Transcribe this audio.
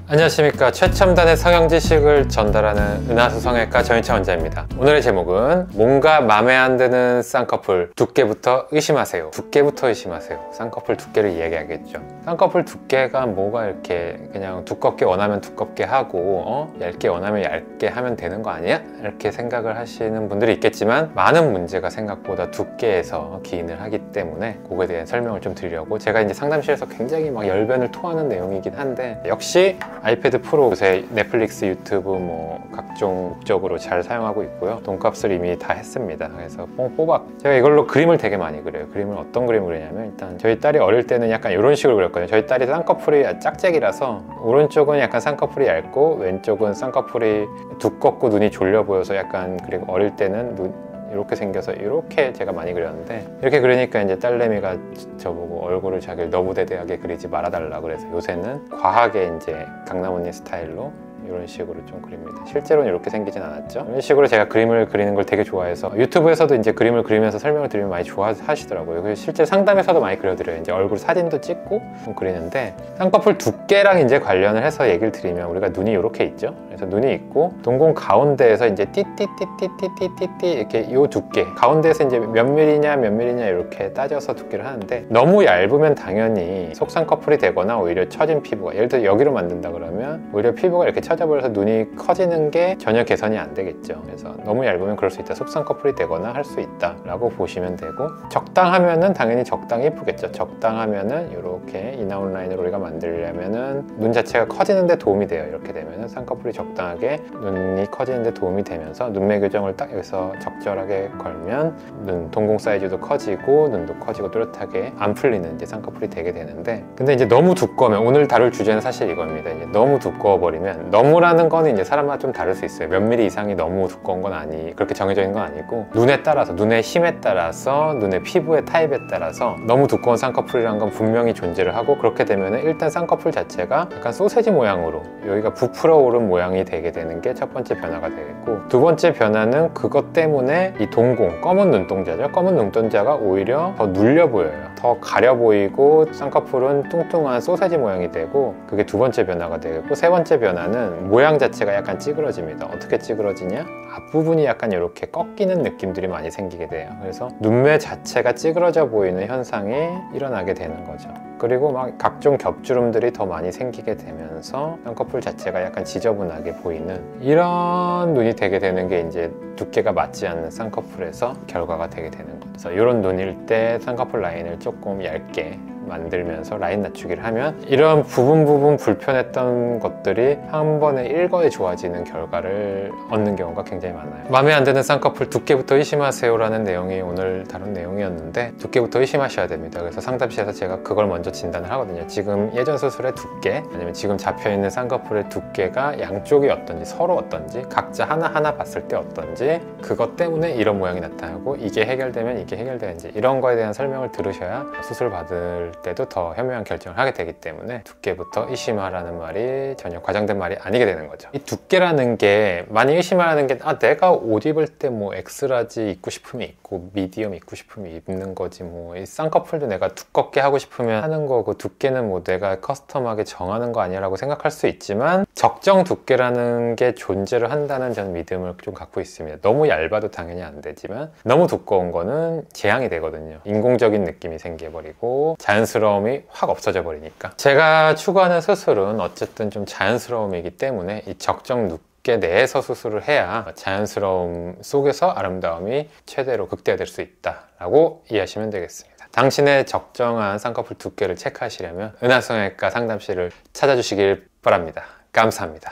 안녕하십니까. 최첨단의 성형 지식을 전달하는 은하수 성형외과 정인철 원장입니다. 오늘의 제목은 뭔가 맘에 안 드는 쌍꺼풀 두께부터 의심하세요. 두께부터 의심하세요. 쌍꺼풀 두께를 이야기하겠죠. 쌍꺼풀 두께가 뭐가 이렇게 그냥 두껍게 원하면 두껍게 하고 얇게 원하면 얇게 하면 되는 거 아니야? 이렇게 생각을 하시는 분들이 있겠지만 많은 문제가 생각보다 두께에서 기인을 하기 때문에 그거에 대한 설명을 좀 드리려고 제가 이제 상담실에서 굉장히 막 열변을 토하는 내용이긴 한데 역시 아이패드 프로 요새 넷플릭스, 유튜브 뭐 각종 목적으로 잘 사용하고 있고요. 돈값을 이미 다 했습니다. 그래서 뽕뽀박 제가 이걸로 그림을 되게 많이 그려요. 그림을 어떤 그림을 그리냐면 일단 저희 딸이 어릴 때는 약간 이런 식으로 그렸거든요. 저희 딸이 쌍꺼풀이 짝짝이라서 오른쪽은 약간 쌍꺼풀이 얇고 왼쪽은 쌍꺼풀이 두껍고 눈이 졸려 보여서 약간, 그리고 어릴 때는 이렇게 생겨서 이렇게 제가 많이 그렸는데, 이렇게 그리니까 이제 딸내미가 저보고 얼굴을 자기를 너무대대하게 그리지 말아달라 그래서 요새는 과하게 이제 강남 언니 스타일로 이런 식으로 좀 그립니다. 실제로는 이렇게 생기진 않았죠. 이런 식으로 제가 그림을 그리는 걸 되게 좋아해서 유튜브에서도 이제 그림을 그리면서 설명을 드리면 많이 좋아하시더라고요. 그래서 실제 상담에서도 많이 그려드려요. 이제 얼굴 사진도 찍고 좀 그리는데, 쌍꺼풀 두께랑 이제 관련을 해서 얘기를 드리면 우리가 눈이 이렇게 있죠. 그래서 눈이 있고 동공 가운데에서 이제 띠띠띠띠띠띠띠띠 이렇게 요 두께 가운데에서 이제 몇 밀리냐 몇 밀리냐 이렇게 따져서 두께를 하는데, 너무 얇으면 당연히 속쌍꺼풀이 되거나 오히려 처진 피부가, 예를 들어 여기로 만든다 그러면 오히려 피부가 이렇게 처져버려서 눈이 커지는 게 전혀 개선이 안 되겠죠. 그래서 너무 얇으면 그럴 수 있다, 속쌍꺼풀이 되거나 할 수 있다 라고 보시면 되고, 적당하면은 당연히 적당히 예쁘겠죠. 적당하면은 이렇게 인아웃 라인으로 우리가 만들려면은 눈 자체가 커지는 데 도움이 돼요. 이렇게 되면은 쌍꺼풀이 적당하게 눈이 커지는 데 도움이 되면서 눈매 교정을 딱 여기서 적절하게 걸면 눈 동공 사이즈도 커지고 눈도 커지고 뚜렷하게 안 풀리는 이제 쌍꺼풀이 되게 되는데, 근데 이제 너무 두꺼우면, 오늘 다룰 주제는 사실 이겁니다. 이제 너무 두꺼워 버리면, 너무라는 거는 이제 사람마다 좀 다를 수 있어요. 몇 미리 이상이 너무 두꺼운 건 그렇게 정해져 있는 건 아니고, 눈에 따라서, 눈의 힘에 따라서, 눈의 피부의 타입에 따라서 너무 두꺼운 쌍꺼풀이라는 건 분명히 존재를 하고, 그렇게 되면은 일단 쌍꺼풀 자체가 약간 소세지 모양으로 여기가 부풀어 오른 모양이 되게 되는 게 첫 번째 변화가 되겠고, 두 번째 변화는 그것 때문에 이 동공, 검은 눈동자죠. 검은 눈동자가 오히려 더 눌려 보여요. 더 가려 보이고 쌍꺼풀은 뚱뚱한 소세지 모양이 되고, 그게 두 번째 변화가 되겠고, 세 번째 변화는 모양 자체가 약간 찌그러집니다. 어떻게 찌그러지냐? 앞부분이 약간 이렇게 꺾이는 느낌들이 많이 생기게 돼요. 그래서 눈매 자체가 찌그러져 보이는 현상이 일어나게 되는 거죠. 그리고 막 각종 겹주름들이 더 많이 생기게 되면서 쌍꺼풀 자체가 약간 지저분하게 보이는 이런 눈이 되게 되는 게 이제 두께가 맞지 않는 쌍꺼풀에서 결과가 되게 되는 거죠. 그래서 이런 눈일 때 쌍꺼풀 라인을 조금 얇게 만들면서 라인 낮추기를 하면 이런 부분 불편했던 것들이 한 번에 일거에 좋아지는 결과를 얻는 경우가 굉장히 많아요. 마음에 안 드는 쌍꺼풀 두께부터 의심하세요 라는 내용이 오늘 다룬 내용이었는데, 두께부터 의심하셔야 됩니다. 그래서 상담실에서 제가 그걸 먼저 진단을 하거든요. 지금 예전 수술의 두께, 아니면 지금 잡혀있는 쌍꺼풀의 두께가 양쪽이 어떤지, 서로 어떤지, 각자 하나하나 봤을 때 어떤지, 그것 때문에 이런 모양이 나타나고 이게 해결되면 이게 해결되는지, 이런 거에 대한 설명을 들으셔야 수술 받을 때도 더 현명한 결정을 하게 되기 때문에 두께부터 의심하라는 말이 전혀 과장된 말이 아니게 되는 거죠. 이 두께라는 게 많이 의심하라는 게, 내가 옷 입을 때 뭐 엑스라지 입고 싶으면 입고 미디엄 입고 싶으면 입는 거지, 뭐 이 쌍꺼풀도 내가 두껍게 하고 싶으면 하는 거고, 두께는 뭐 내가 커스텀하게 정하는 거 아니라고 생각할 수 있지만, 적정 두께라는 게 존재를 한다는 저는 믿음을 좀 갖고 있습니다. 너무 얇아도 당연히 안 되지만 너무 두꺼운 거는 재앙이 되거든요. 인공적인 느낌이 생겨버리고 자연스러움이 확 없어져 버리니까. 제가 추구하는 수술은 어쨌든 좀 자연스러움이기 때문에 이 적정 두께 내에서 수술을 해야 자연스러움 속에서 아름다움이 최대로 극대화될 수 있다라고 이해하시면 되겠습니다. 당신의 적정한 쌍꺼풀 두께를 체크하시려면 은하성형외과 상담실을 찾아주시길 바랍니다. 감사합니다.